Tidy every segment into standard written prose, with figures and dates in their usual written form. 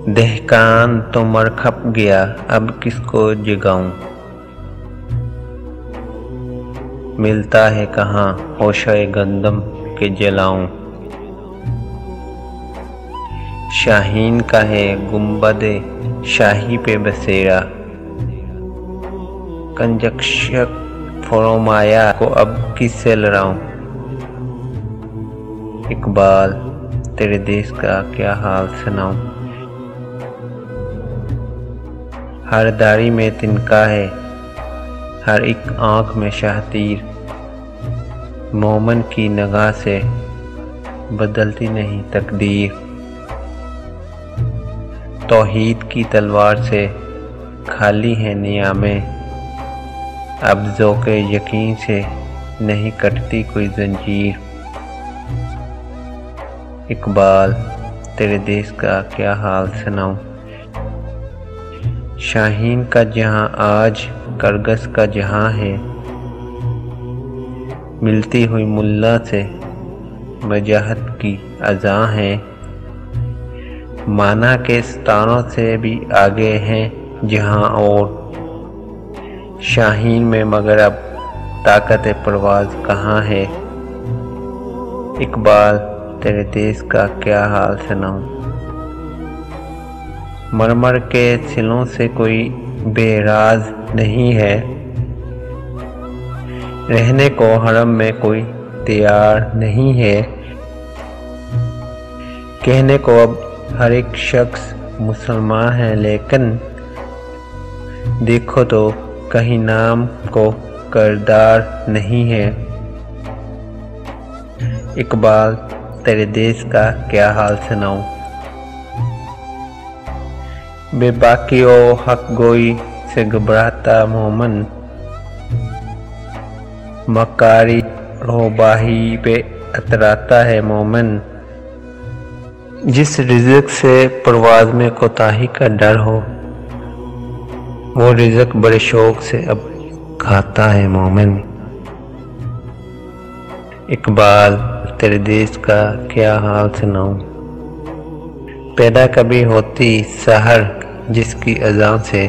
दहकान तो मर खप गया, अब किसको जगाऊं। मिलता है कहाँ होशे गंदम के जलाऊं। शाहीन का है गुंबदे शाही पे बसेरा, कंजक्षक फरोमाया को अब किससे लड़ाऊं। इकबाल तेरे देश का क्या हाल सुनाऊं। हर दाढ़ी में तिनका है, हर एक आंख में शाहतीर, मोमन की निगाह से बदलती नहीं तकदीर। तौहीद की तलवार से खाली है नियामें, अब ज़ौक़े यकीन से नहीं कटती कोई जंजीर। इकबाल तेरे देश का क्या हाल सुनाऊं। शाहीन का जहां आज करगस का जहां है, मिलती हुई मुल्ला से वजाहत की अज़ा है। माना के स्तानों से भी आगे हैं जहां और, शाहीन में मगर अब ताकत परवाज़ कहाँ है। इकबाल तेरे देश का क्या हाल सुनाऊं। मरमर के सिलों से कोई बेराज नहीं है, रहने को हरम में कोई तैयार नहीं है। कहने को अब हर एक शख्स मुसलमान है, लेकिन देखो तो कहीं नाम को करदार नहीं है। इकबाल तेरे देश का क्या हाल सुनाऊं। बेबाकी ओ हक गोई से घबराता मोमन, मकारी रोबाही पे अतराता है मोमन। जिस रिज़्क से परवाज़ में कोताही का डर हो, वो रिज़्क बड़े शौक से अब खाता है मोमिन। इकबाल तेरे देश का क्या हाल सुनाऊं। पैदा कभी होती सहर जिसकी अज़ान से,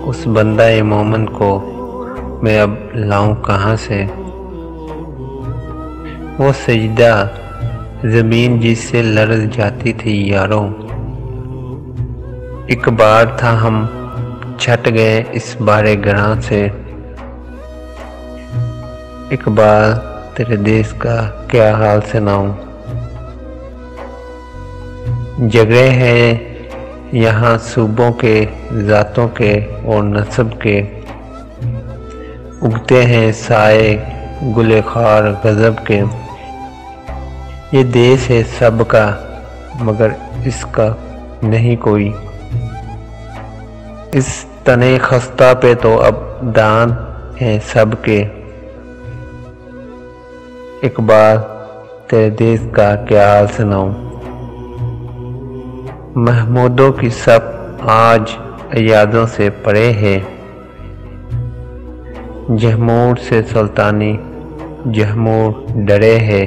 उस बंदा मोमन को मैं अब लाऊं कहाँ से। वो सजदा ज़मीन जिससे लरज़ जाती थी यारों, एक बार था हम छट गए इस बारे गरां से। इकबाल तेरे देश का क्या हाल सुनाऊं। जगह है यहाँ सूबों के, ज़ातों के और नस्ब के, उगते हैं साए गुले खार गज़ब के। ये देश है सबका मगर इसका नहीं कोई, इस तने खस्ता पे तो अब दान है सबके। इकबाल तेरे देश का क्या हाल सुनाऊं। महमूदों की सब आज यादों से परे है, जहमूर से सुल्तानी जहमूर डरे है।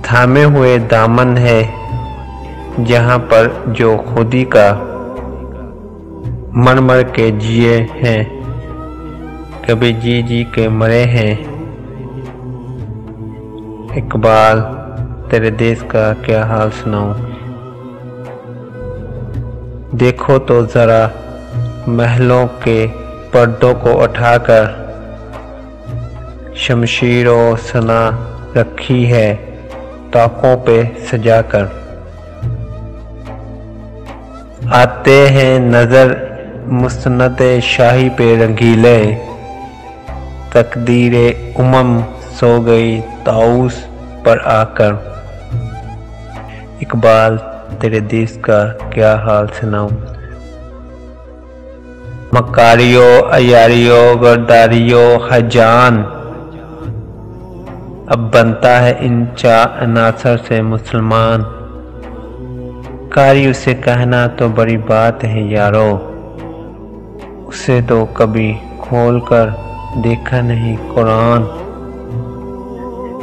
थामे हुए दामन है जहाँ पर जो खुदी का, मर मर के जिए हैं कभी जी जी के मरे हैं। इकबाल तेरे देश का क्या हाल सुनाऊं। देखो तो ज़रा महलों के पर्दों को उठाकर, शमशीरों सना रखी है ताकों पे सजाकर। आते हैं नज़र मुस्नदे शाही पे रंगीले, तकदीरे उमम सो गई ताऊस पर आकर। इकबाल तेरे देश का क्या हाल सुनाऊं। मकारियो अयारियो गरदारियो खजान, अब बनता है इन अनासर से मुसलमान। कारी उसे कहना तो बड़ी बात है यारो, उसे तो कभी खोल कर देखा नहीं कुरान।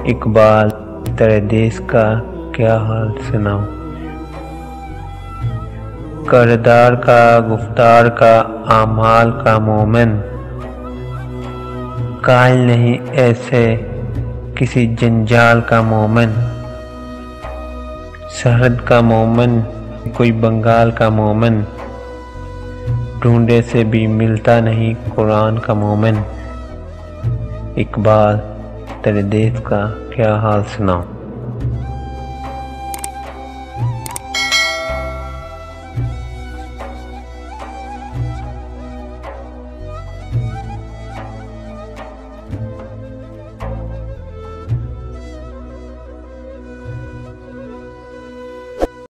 इकबाल तेरे देश का क्या हाल सुनाऊं। किरदार का, गुफ्तार का, आमाल का मोमिन, कायल नहीं ऐसे किसी जंजाल का मोमिन। सरहद का मोमिन कोई बंगाल का मोमिन, ढूंढे से भी मिलता नहीं कुरान का मोमिन। इकबाल, तेरे देश का क्या हाल सुनाऊं।